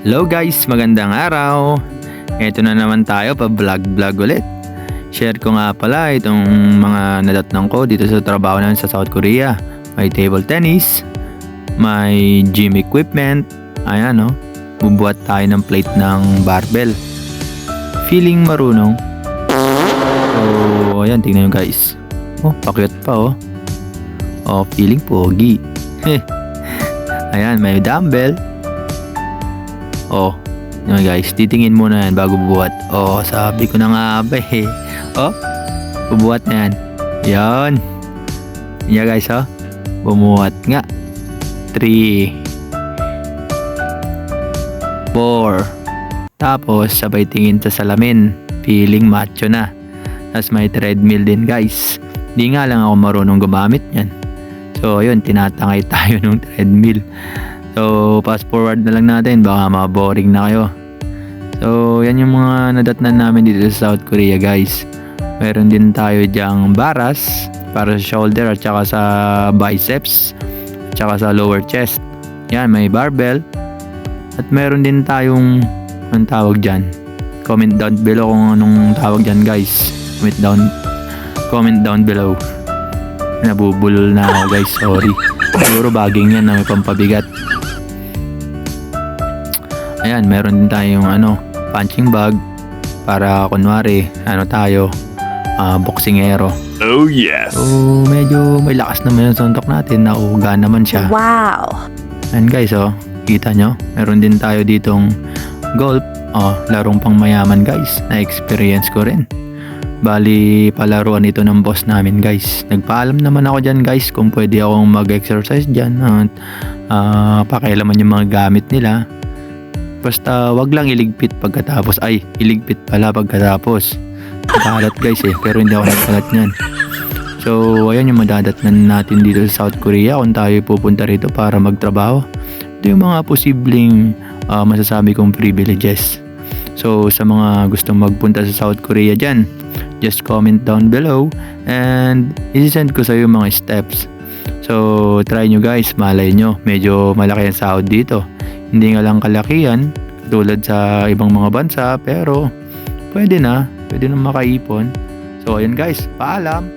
Hello guys, magandang araw. Ito na naman tayo pa vlog ulit. Share ko nga pala itong mga nadatnan ko dito sa trabaho namin sa South Korea. May table tennis, may gym equipment, ayan o. Bubuhat tayo ng plate ng barbell. Feeling marunong. So, ayan, tingnan nyo guys. Oh, pakyat pa oh. Oh, feeling pogi. Ayan, may dumbbell. Oh, yun guys, titingin muna yan bago bubuhat. Oh, sabi ko na nga ba eh. Oh, bubuhat na yan. Yan. Yan guys, oh. Bumuhat nga. 3 4 Tapos, sabay tingin sa salamin. Feeling macho na. Tapos may treadmill din guys. Di nga lang ako marunong gumamit yan. So, ayun, tinatangay tayo ng treadmill. So, fast forward na lang natin. Baka ma-boring na kayo. So, yan yung mga nadatnan namin dito sa South Korea guys. Meron din tayo dyang baras para sa shoulder at saka sa biceps at saka sa lower chest. Yan, may barbell. At meron din tayong anong tawag dyan. Comment down below kung anong tawag dyan guys. Comment down below. Nabubulol na ako guys, sorry. Siguro baging yan na may pampabigat. Ayan, meron din tayong punching bag para kunwari tayo boksingero. Oh yes. So medyo may lakas naman yung suntok natin, nauuga naman siya. Wow! Ayan guys, oh, kita nyo, meron din tayo ditong golf, larong pang mayaman guys, na experience ko rin. Bali, palaruan ito ng boss namin guys. Nagpaalam naman ako dyan guys kung pwede akong mag-exercise dyan at pakialaman yung mga gamit nila. Basta wag lang iligpit pagkatapos. Ay, iligpit pala pagkatapos. Kalat guys eh, pero hindi ako nagkalat nyan. So, ayan yung madadatnan natin dito sa South Korea kung tayo pupunta rito para magtrabaho. Ito yung mga posibleng masasabi kong privileges. So, sa mga gustong magpunta sa South Korea dyan, just comment down below and isi-send ko sa iyo mga steps. So, try nyo guys, malay nyo, medyo malaki ang sahod dito. Hindi nga lang kalakihan, katulad sa ibang mga bansa, pero pwede na makaipon. So, ayun guys, paalam!